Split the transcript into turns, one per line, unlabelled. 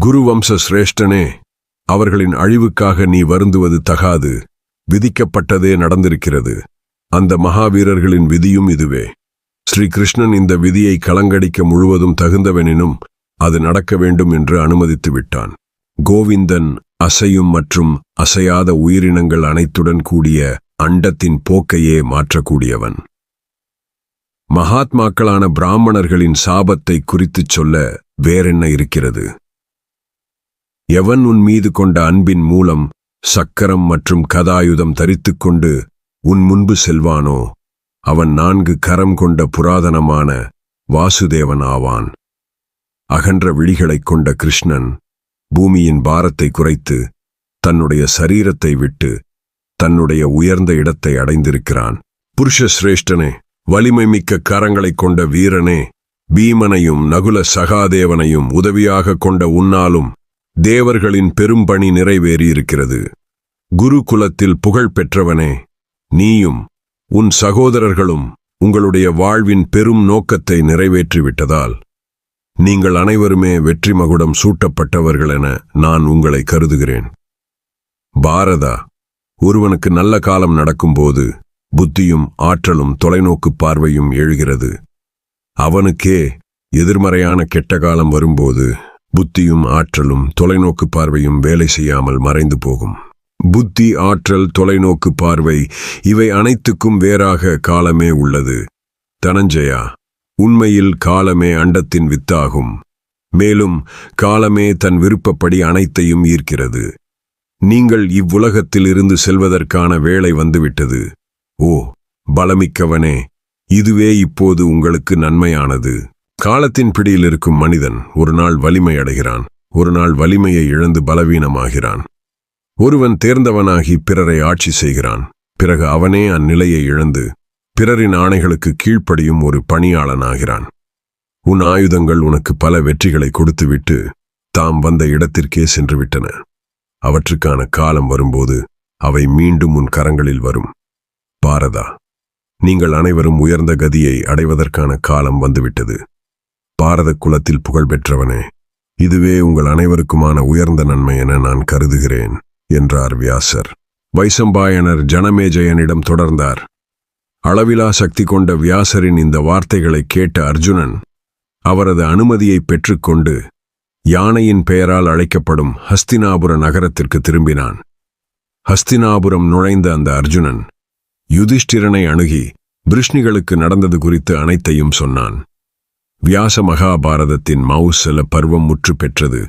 குருவம்ச சிரேஷ்டனே, அவர்களின் அழிவுக்காக நீ வருந்துவது தகாது. விதிக்கப்பட்டதே நடந்திருக்கிறது. அந்த மகாவீரர்களின் விதியும் இதுவே. ஸ்ரீகிருஷ்ணன் இந்த விதியை கலங்கடிக்க முழுவதும் தகுந்தவெனினும் அது நடக்க வேண்டும் என்று அனுமதித்து விட்டான். கோவிந்தன் அசையும் மற்றும் அசையாத உயிரினங்கள் அனைத்துடன் கூடிய அண்டத்தின் போக்கையே மாற்றக்கூடியவன். மகாத்மாக்களான பிராமணர்களின் சாபத்தை குறித்துச் சொல்ல வேறென்ன இருக்கிறது? எவன் உன் மீது கொண்ட அன்பின் மூலம் சக்கரம் மற்றும் கதாயுதம் தரித்துக்கொண்டு உன் முன்பு செல்வானோ அவன் 4 கரம் கொண்ட புராதனமான வாசுதேவன் ஆவான். அகன்ற விழிகளைக் கொண்ட கிருஷ்ணன் பூமியின் பாரத்தை குறைத்து தன்னுடைய சரீரத்தை விட்டு தன்னுடைய உயர்ந்த இடத்தை அடைந்திருக்கிறான். புருஷ சிரேஷ்டனே, வலிமை மிக்க கரங்களைக் கொண்ட வீரனே, பீமனையும் நகுல சகாதேவனையும் உதவியாக கொண்ட உன்னாலும் தேவர்களின் பெரும்பணி நிறைவேறியிருக்கிறது. குரு குலத்தில் புகழ் பெற்றவனே, நீயும் உன் சகோதரர்களும் உங்களுடைய வாழ்வின் பெரும் நோக்கத்தை நிறைவேற்றிவிட்டதால் நீங்கள் அனைவருமே வெற்றி மகுடம் சூட்டப்பட்டவர்களென நான் உங்களை கருதுகிறேன். பாரதா, ஒருவனுக்கு நல்ல காலம் நடக்கும்போது புத்தியும் ஆற்றலும் தொலைநோக்கு பார்வையும் எழுகிறது. அவனுக்கே எதிர்மறையான கெட்ட காலம் வரும்போது புத்தியும் ஆற்றலும் தொலைநோக்கு பார்வையும் வேலை செய்யாமல் மறைந்து போகும். புத்தி, ஆற்றல், தொலைநோக்கு பார்வை இவை அனைத்துக்கும் வேறாக காலமே உள்ளது. தனஞ்சயா, உண்மையில் காலமே அண்டத்தின் வித்தாகும். மேலும் காலமே தன் விருப்பப்படி அனைத்தையும் ஈர்க்கிறது. நீங்கள் இவ்வுலகத்தில் இருந்து செல்வதற்கான வேளை வந்துவிட்டது. ஓ பலமிக்கவனே, இதுவே இப்போது உங்களுக்கு நன்மையானது. காலத்தின் பிடியில் இருக்கும் மனிதன் ஒரு நாள் வலிமை அடைகிறான், ஒரு நாள் வலிமையை இழந்து பலவீனமாகிறான். ஒருவன் தேர்ந்தவனாகி பிறரை ஆட்சி செய்கிறான், பிறகு அவனே அந்நிலையை இழந்து பிறரின் ஆணைகளுக்கு கீழ்ப்படியும் ஒரு பணியாளனாகிறான். உன் ஆயுதங்கள் உனக்கு பல வெற்றிகளை கொடுத்துவிட்டு தாம் வந்த இடத்திற்கே சென்றுவிட்டன. அவற்றுக்கான காலம் வரும்போது அவை மீண்டும் உன் கரங்களில் வரும். பாரதா, நீங்கள் அனைவரும் உயர்ந்த கதியை அடைவதற்கான காலம் வந்துவிட்டது. பாரத குலத்தில் புகழ் பெற்றவனே, இதுவே உங்கள் அனைவருக்குமான உயர்ந்த நன்மை என நான் கருதுகிறேன் என்றார் வியாசர். வைசம்பாயனர் ஜனமேஜயனிடம் தொடர்ந்தார். அளவிலா சக்தி கொண்ட வியாசரின் இந்த வார்த்தைகளை கேட்ட அர்ஜுனன் அவரது அனுமதியை பெற்றுக்கொண்டு யானையின் பெயரால் அழைக்கப்படும் ஹஸ்தினாபுர நகரத்திற்கு திரும்பினான். ஹஸ்தினாபுரம் நுழைந்த அந்த அர்ஜுனன் யுதிஷ்டிரனை அணுகி பிருஷ்ணிகளுக்கு நடந்தது குறித்து அனைத்தையும் சொன்னான். வியாச மகாபாரதத்தின் மௌசல பருவம் முற்று பெற்றது.